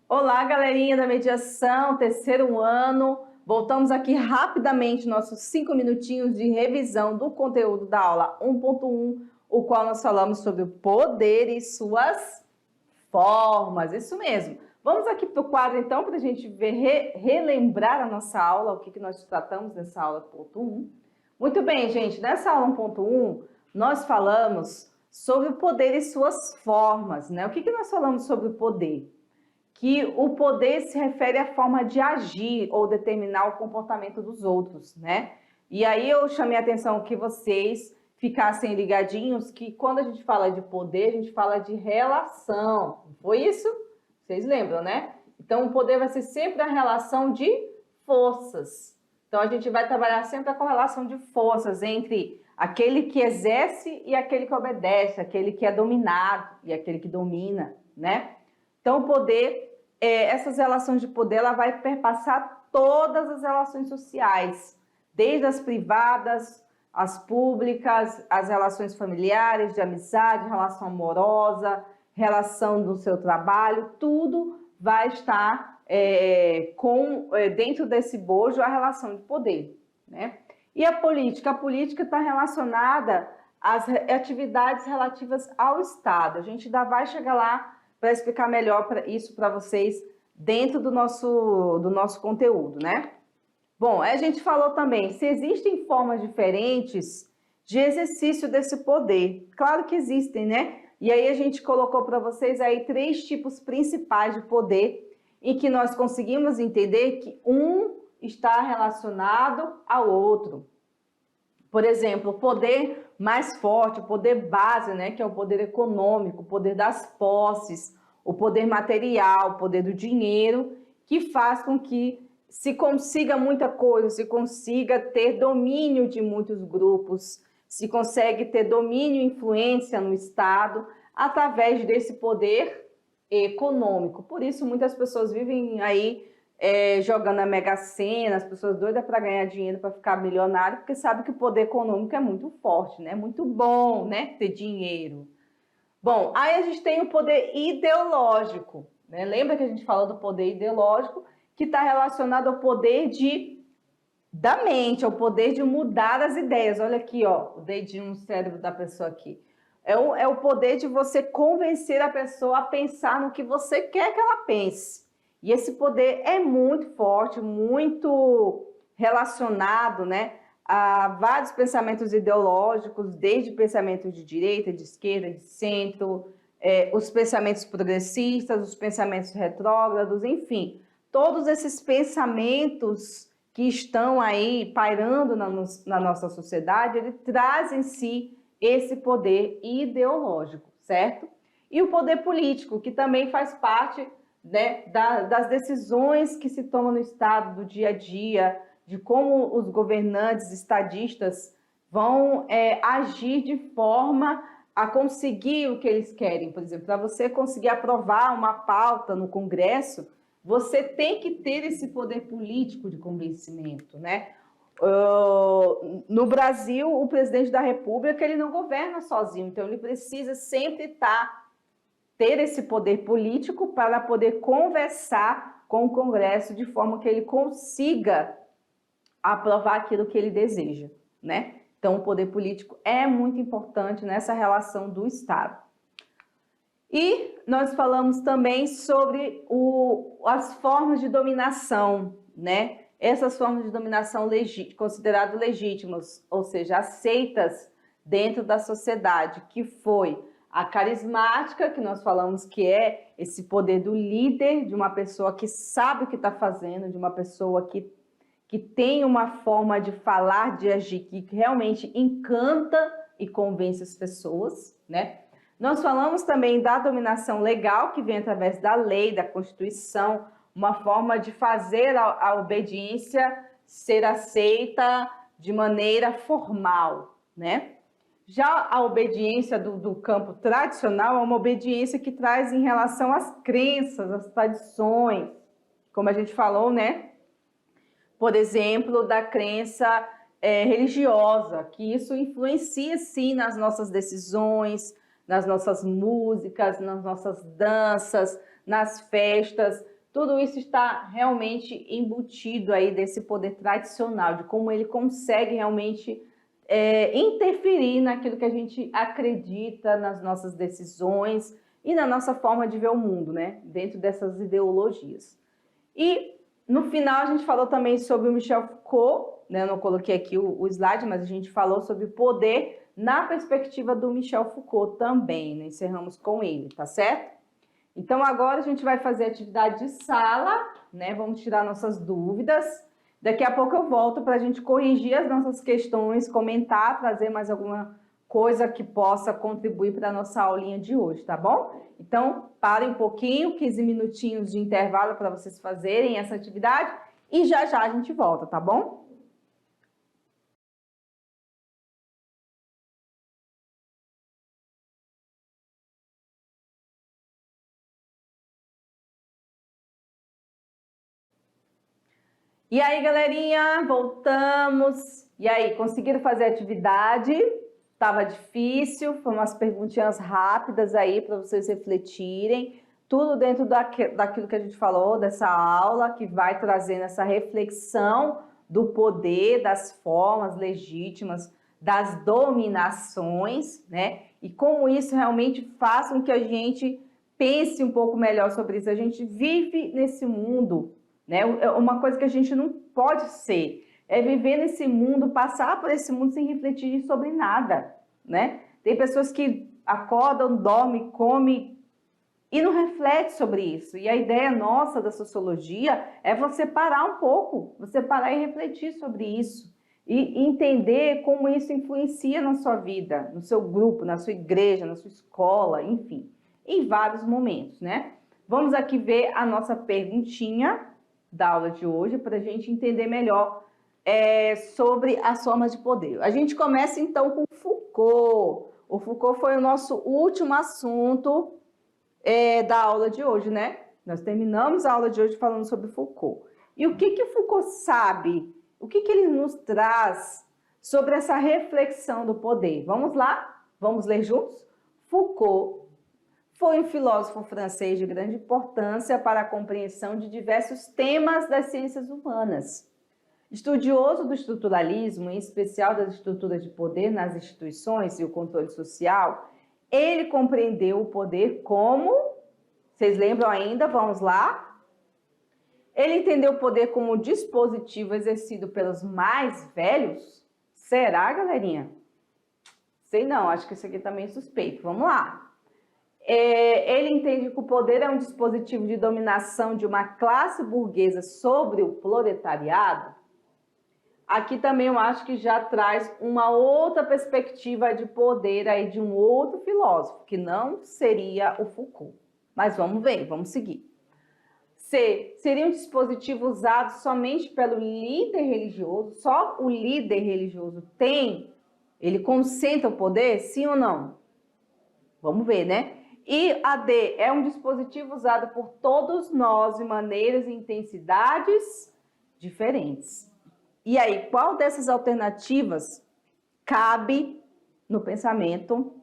Olá, galerinha da mediação, terceiro ano. Voltamos aqui rapidamente, nossos 5 minutinhos de revisão do conteúdo da aula 1.1, o qual nós falamos sobre o poder e suas formas. Isso mesmo. Vamos aqui para o quadro, então, para a gente ver, relembrar a nossa aula, o que nós tratamos nessa aula 1.1. Muito bem, gente, nessa aula 1.1, nós falamos sobre o poder e suas formas, né? O que nós falamos sobre o poder? Que o poder se refere à forma de agir ou determinar o comportamento dos outros, né? E aí eu chamei a atenção que vocês ficassem ligadinhos que quando a gente fala de poder, a gente fala de relação. Foi isso? Vocês lembram, né? Então o poder vai ser sempre a relação de forças. Então a gente vai trabalhar sempre a correlação de forças entre aquele que exerce e aquele que obedece, aquele que é dominado e aquele que domina, né? Então o poder, essas relações de poder, ela vai perpassar todas as relações sociais, desde as privadas, as públicas, as relações familiares, de amizade, relação amorosa, relação do seu trabalho, tudo vai estar dentro desse bojo a relação de poder, né? E a política está relacionada às atividades relativas ao Estado. A gente ainda vai chegar lá para explicar melhor isso para vocês dentro do nosso conteúdo, né? Bom, a gente falou também se existem formas diferentes de exercício desse poder. Claro que existem, né? E aí a gente colocou para vocês aí 3 tipos principais de poder em que nós conseguimos entender que um está relacionado ao outro. Por exemplo, o poder mais forte, o poder base, né, que é o poder econômico, o poder das posses, o poder material, o poder do dinheiro, que faz com que se consiga muita coisa, se consiga ter domínio de muitos grupos, se consegue ter domínio e influência no Estado através desse poder econômico. Por isso, muitas pessoas vivem aí jogando a Mega Sena, as pessoas doidas para ganhar dinheiro, para ficar milionário, porque sabem que o poder econômico é muito forte, né? Muito bom, né? Ter dinheiro. Bom, aí a gente tem o poder ideológico, né? Lembra que a gente falou do poder ideológico, que está relacionado ao poder da mente, ao poder de mudar as ideias. Olha aqui, ó, o dedinho no cérebro da pessoa aqui. É o poder de você convencer a pessoa a pensar no que você quer que ela pense. E esse poder é muito forte, muito relacionado, né, a vários pensamentos ideológicos, desde pensamentos de direita, de esquerda, de centro, os pensamentos progressistas, os pensamentos retrógrados, enfim. Todos esses pensamentos que estão aí pairando na nossa sociedade, ele traz em si esse poder ideológico, certo? E o poder político, que também faz parte, né, das decisões que se tomam no Estado, do dia a dia, de como os governantes estadistas vão agir de forma a conseguir o que eles querem. Por exemplo, para você conseguir aprovar uma pauta no Congresso, você tem que ter esse poder político de convencimento, né? No Brasil, o presidente da República, ele não governa sozinho, então ele precisa sempre ter esse poder político para poder conversar com o Congresso de forma que ele consiga aprovar aquilo que ele deseja, né? Então, o poder político é muito importante nessa relação do Estado. E nós falamos também sobre as formas de dominação, né? Essas formas de dominação consideradas legítimas, ou seja, aceitas dentro da sociedade, que foi a carismática, que nós falamos que é esse poder do líder, de uma pessoa que sabe o que está fazendo, de uma pessoa que tem uma forma de falar, de agir, que realmente encanta e convence as pessoas, né? Nós falamos também da dominação legal, que vem através da lei, da Constituição, uma forma de fazer a obediência ser aceita de maneira formal, né? Já a obediência do campo tradicional é uma obediência que traz em relação às crenças, às tradições, como a gente falou, né? Por exemplo, da crença religiosa, que isso influencia sim nas nossas decisões, nas nossas músicas, nas nossas danças, nas festas. Tudo isso está realmente embutido aí desse poder tradicional, de como ele consegue realmente interferir naquilo que a gente acredita, nas nossas decisões e na nossa forma de ver o mundo, né? Dentro dessas ideologias. E no final a gente falou também sobre o Michel Foucault, né? Eu não coloquei aqui o slide, mas a gente falou sobre o poder na perspectiva do Michel Foucault também, né? Encerramos com ele, tá certo? Então agora a gente vai fazer atividade de sala, né? Vamos tirar nossas dúvidas. Daqui a pouco eu volto para a gente corrigir as nossas questões, comentar, trazer mais alguma coisa que possa contribuir para a nossa aulinha de hoje, tá bom? Então, parem um pouquinho, 15 minutinhos de intervalo para vocês fazerem essa atividade e já já a gente volta, tá bom? E aí, galerinha, voltamos. E aí, conseguiram fazer a atividade? Tava difícil, foram umas perguntinhas rápidas aí para vocês refletirem. Tudo dentro daquilo que a gente falou, dessa aula, que vai trazendo essa reflexão do poder, das formas legítimas, das dominações, né? E como isso realmente faz com que a gente pense um pouco melhor sobre isso. A gente vive nesse mundo, né? Uma coisa que a gente não pode ser é viver nesse mundo, passar por esse mundo sem refletir sobre nada, né? Tem pessoas que acordam, dormem, comem e não refletem sobre isso. E a ideia nossa da sociologia é você parar um pouco, você parar e refletir sobre isso e entender como isso influencia na sua vida, no seu grupo, na sua igreja, na sua escola, enfim, em vários momentos, né? Vamos aqui ver a nossa perguntinha da aula de hoje para a gente entender melhor sobre as formas de poder. A gente começa então com Foucault. O Foucault foi o nosso último assunto da aula de hoje, né? Nós terminamos a aula de hoje falando sobre Foucault. E o que Foucault sabe? O que ele nos traz sobre essa reflexão do poder? Vamos lá? Vamos ler juntos? Foucault foi um filósofo francês de grande importância para a compreensão de diversos temas das ciências humanas. Estudioso do estruturalismo, em especial das estruturas de poder nas instituições e o controle social, ele compreendeu o poder como... Vocês lembram ainda? Vamos lá? Ele entendeu o poder como um dispositivo exercido pelos mais velhos? Será, galerinha? Sei não, acho que isso aqui tá meio suspeito. Vamos lá. Ele entende que o poder é um dispositivo de dominação de uma classe burguesa sobre o proletariado. Aqui também eu acho que já traz uma outra perspectiva de poder aí de um outro filósofo, que não seria o Foucault. Mas vamos ver, vamos seguir. C. Seria um dispositivo usado somente pelo líder religioso? Só o líder religioso ele concentra o poder, sim ou não? Vamos ver, né? E a D. É um dispositivo usado por todos nós de maneiras e intensidades diferentes. E aí, qual dessas alternativas cabe no pensamento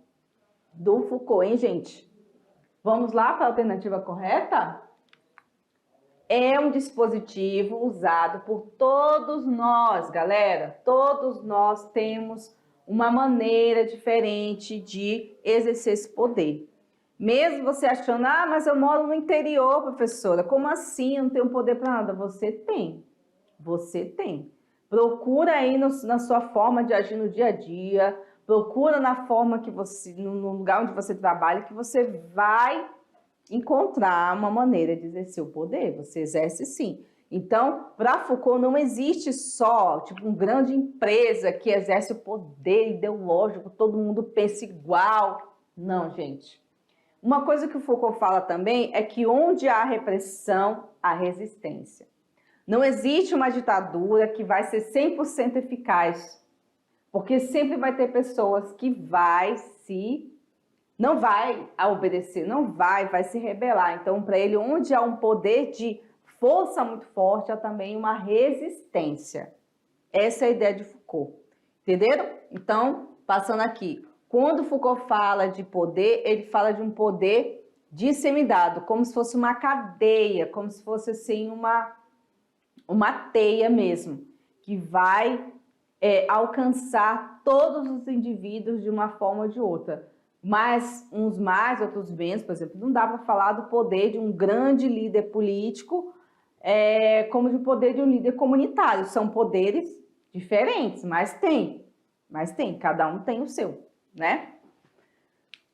do Foucault, hein, gente? Vamos lá para a alternativa correta? É um dispositivo usado por todos nós, galera. Todos nós temos uma maneira diferente de exercer esse poder. Mesmo você achando, mas eu moro no interior, professora. Como assim? Eu não tenho poder para nada. Você tem. Você tem. Procura aí na sua forma de agir no dia a dia, procura na forma que você, no lugar onde você trabalha, que você vai encontrar uma maneira de exercer o poder. Você exerce sim. Então, para Foucault não existe só uma grande empresa que exerce o poder ideológico, todo mundo pensa igual. Não, gente. Uma coisa que o Foucault fala também é que onde há repressão, há resistência. Não existe uma ditadura que vai ser 100% eficaz, porque sempre vai ter pessoas que não vai obedecer, vai se rebelar. Então, para ele, onde há um poder de força muito forte, há também uma resistência. Essa é a ideia de Foucault. Entenderam? Então, passando aqui. Quando Foucault fala de poder, ele fala de um poder disseminado, como se fosse uma cadeia, como se fosse assim uma teia mesmo, que vai alcançar todos os indivíduos de uma forma ou de outra. Mas uns mais, outros menos. Por exemplo, não dá para falar do poder de um grande líder político como de poder de um líder comunitário. São poderes diferentes, mas tem, cada um tem o seu, né?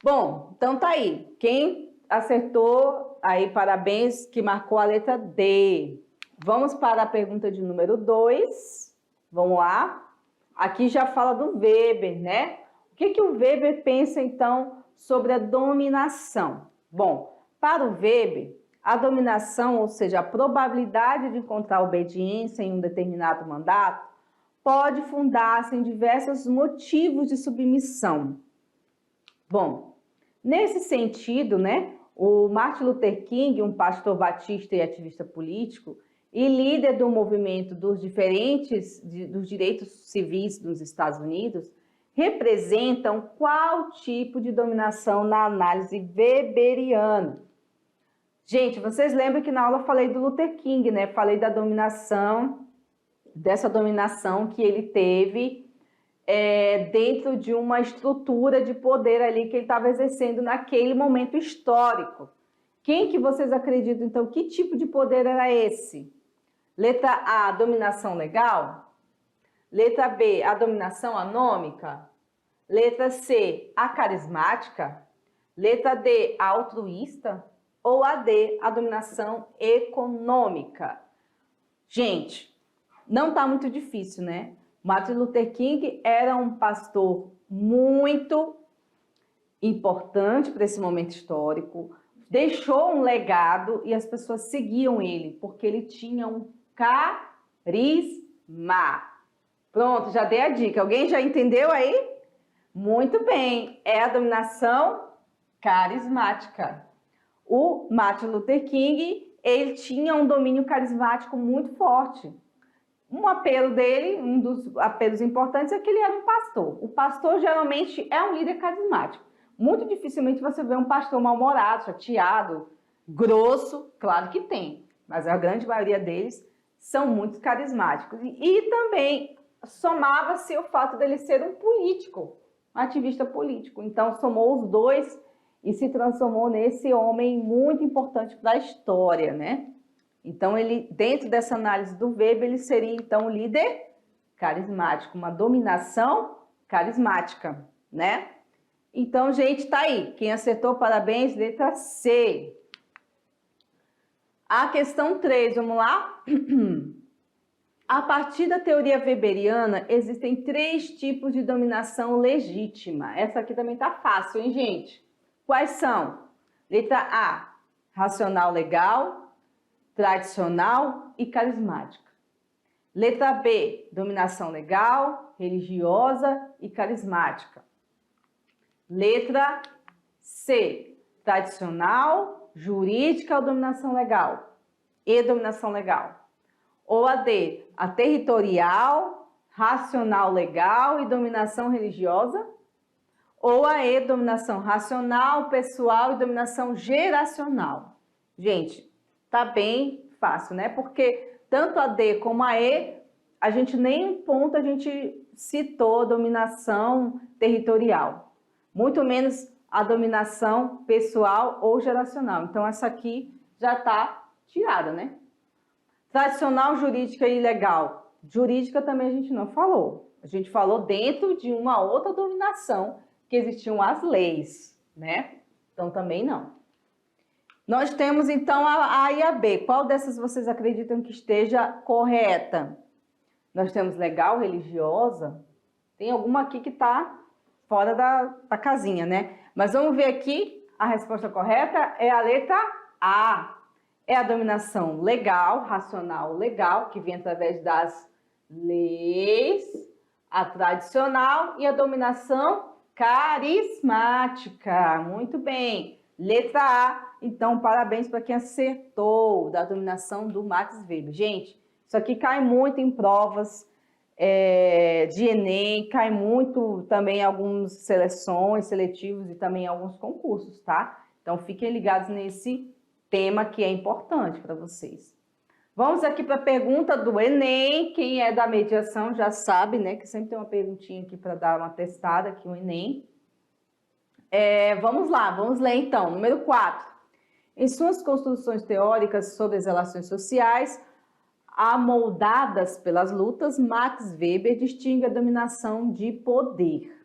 Bom, então tá aí. Quem acertou, aí parabéns, que marcou a letra D. Vamos para a pergunta de número 2. Vamos lá. Aqui já fala do Weber, né? O que o Weber pensa, então, sobre a dominação? Bom, para o Weber, a dominação, ou seja, a probabilidade de encontrar obediência em um determinado mandato, pode fundar-se em diversos motivos de submissão. Bom, nesse sentido, né, o Martin Luther King, um pastor batista e ativista político, e líder do movimento dos direitos civis nos Estados Unidos, representam qual tipo de dominação na análise weberiana? Gente, vocês lembram que na aula eu falei do Luther King, né? Falei da dominação, dessa dominação que ele teve dentro de uma estrutura de poder ali que ele estava exercendo naquele momento histórico. Quem que vocês acreditam, então, que tipo de poder era esse? Letra A, dominação legal. Letra B, a dominação anômica. Letra C, a carismática. Letra D, a altruísta. Ou a D, a dominação econômica. Gente, não está muito difícil, né? Martin Luther King era um pastor muito importante para esse momento histórico, deixou um legado e as pessoas seguiam ele, porque ele tinha um carisma. Pronto, já dei a dica. Alguém já entendeu aí? Muito bem, é a dominação carismática. O Martin Luther King, ele tinha um domínio carismático muito forte. Um apelo dele, um dos apelos importantes é que ele era um pastor. O pastor geralmente é um líder carismático. Muito dificilmente você vê um pastor mal-humorado, chateado, grosso. Claro que tem, mas a grande maioria deles são muito carismáticos. E também somava-se o fato dele ser um político, um ativista político. Então somou os dois e se transformou nesse homem muito importante para a história, né? Então, ele, dentro dessa análise do Weber, ele seria, então, um líder carismático, uma dominação carismática, né? Então, gente, tá aí. Quem acertou, parabéns, letra C. A questão 3, vamos lá? A partir da teoria weberiana, existem 3 tipos de dominação legítima. Essa aqui também tá fácil, hein, gente? Quais são? Letra A, racional legal, tradicional e carismática. Letra B, dominação legal, religiosa e carismática. Letra C, tradicional, jurídica ou dominação legal e dominação legal. Ou a D, a territorial, racional legal e dominação religiosa. Ou a E, dominação racional, pessoal e dominação geracional. Gente, tá bem fácil, né? Porque tanto a D como a E, a gente nem um ponto a gente citou dominação territorial. Muito menos a dominação pessoal ou geracional. Então, essa aqui já está tirada, né? Tradicional, jurídica e legal. Jurídica também a gente não falou. A gente falou dentro de uma outra dominação que existiam as leis, né? Então, também não. Nós temos, então, a A e a B. Qual dessas vocês acreditam que esteja correta? Nós temos legal, religiosa. Tem alguma aqui que está fora da casinha, né? Mas vamos ver aqui. A resposta correta é a letra A. É a dominação legal, racional legal, que vem através das leis. A tradicional e a dominação carismática. Muito bem. Letra A. Então, parabéns para quem acertou da dominação do Max Weber. Gente, isso aqui cai muito em provas de Enem, cai muito também em algumas seleções, seletivos e também em alguns concursos, tá? Então, fiquem ligados nesse tema que é importante para vocês. Vamos aqui para a pergunta do Enem. Quem é da mediação já sabe, né? Que sempre tem uma perguntinha aqui para dar uma testada aqui no Enem. Vamos lá, vamos ler então. Número 4. Em suas construções teóricas sobre as relações sociais, amoldadas pelas lutas, Max Weber distingue a dominação de poder.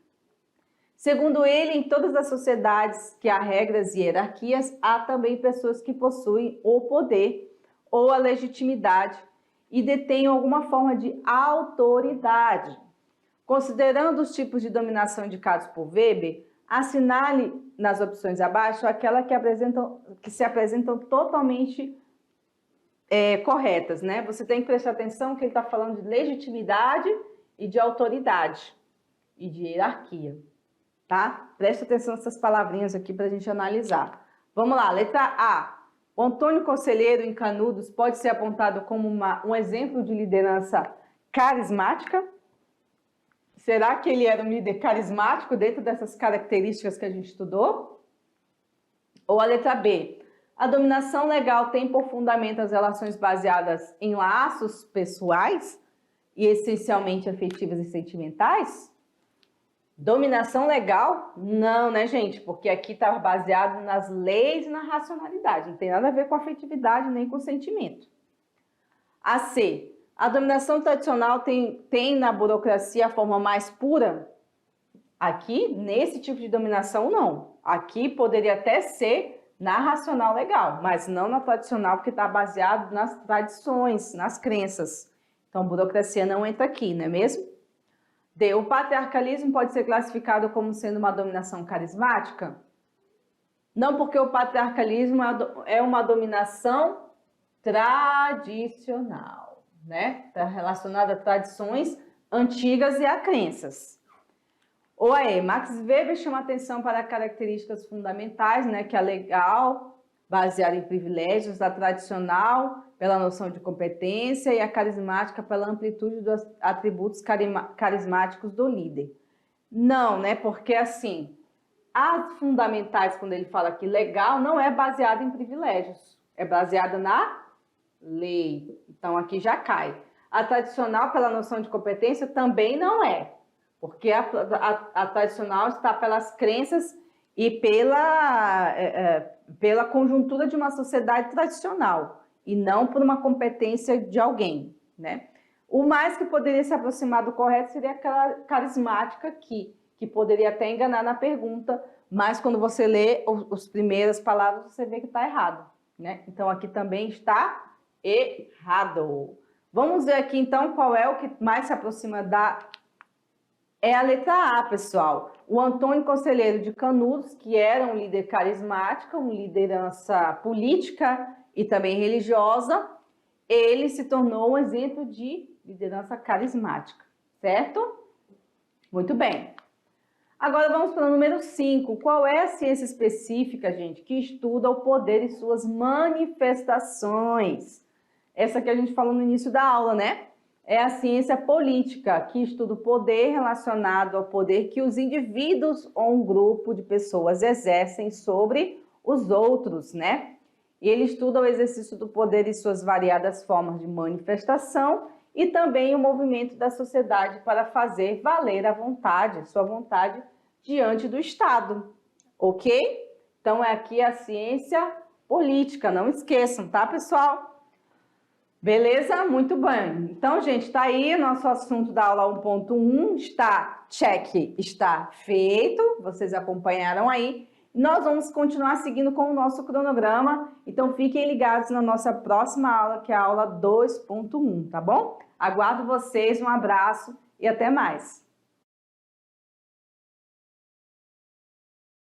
Segundo ele, em todas as sociedades que há regras e hierarquias, há também pessoas que possuem o poder ou a legitimidade e detêm alguma forma de autoridade. Considerando os tipos de dominação indicados por Weber, assinale nas opções abaixo aquelas que se apresentam totalmente corretas, né? Você tem que prestar atenção que ele está falando de legitimidade e de autoridade e de hierarquia, tá? Presta atenção nessas palavrinhas aqui para a gente analisar. Vamos lá, letra A. O Antônio Conselheiro em Canudos pode ser apontado como um exemplo de liderança carismática? Será que ele era um líder carismático dentro dessas características que a gente estudou? Ou a letra B. A dominação legal tem por fundamento as relações baseadas em laços pessoais e essencialmente afetivas e sentimentais? Dominação legal? Não, né, gente? Porque aqui está baseado nas leis e na racionalidade. Não tem nada a ver com afetividade nem com sentimento. A C. A dominação tradicional tem na burocracia a forma mais pura? Aqui, nesse tipo de dominação, não. Aqui poderia até ser na racional legal, mas não na tradicional, porque está baseado nas tradições, nas crenças. Então, burocracia não entra aqui, não é mesmo? D. O patriarcalismo pode ser classificado como sendo uma dominação carismática? Não, porque o patriarcalismo é uma dominação tradicional, né? Está relacionada a tradições antigas e a crenças. Ou aí, Max Weber chama atenção para características fundamentais, né? Que é a legal, baseada em privilégios, a tradicional, pela noção de competência, e a carismática pela amplitude dos atributos carismáticos do líder. Não, né? Porque assim, as fundamentais, quando ele fala aqui legal, não é baseada em privilégios, é baseada na lei. Então aqui já cai. A tradicional pela noção de competência também não é, porque a tradicional está pelas crenças e pela conjuntura de uma sociedade tradicional, e não por uma competência de alguém, né? O mais que poderia se aproximar do correto seria aquela carismática aqui, que poderia até enganar na pergunta, mas quando você lê as primeiras palavras, você vê que está errado, né? Então, aqui também está errado. Vamos ver aqui, então, qual é o que mais se aproxima da... É a letra A, pessoal. O Antônio Conselheiro de Canudos, que era um líder carismático, uma liderança política e também religiosa, ele se tornou um exemplo de liderança carismática, certo? Muito bem. Agora vamos para o número 5. Qual é a ciência específica, gente, que estuda o poder e suas manifestações? Essa que a gente falou no início da aula, né? É a ciência política, que estuda o poder relacionado ao poder que os indivíduos ou um grupo de pessoas exercem sobre os outros, né? E ele estuda o exercício do poder e suas variadas formas de manifestação e também o movimento da sociedade para fazer valer a vontade, sua vontade diante do Estado, ok? Então, aqui a ciência política, não esqueçam, tá, pessoal? Beleza? Muito bem. Então, gente, tá aí o nosso assunto da aula 1.1, está feito, vocês acompanharam aí. Nós vamos continuar seguindo com o nosso cronograma, então fiquem ligados na nossa próxima aula, que é a aula 2.1, tá bom? Aguardo vocês, um abraço e até mais!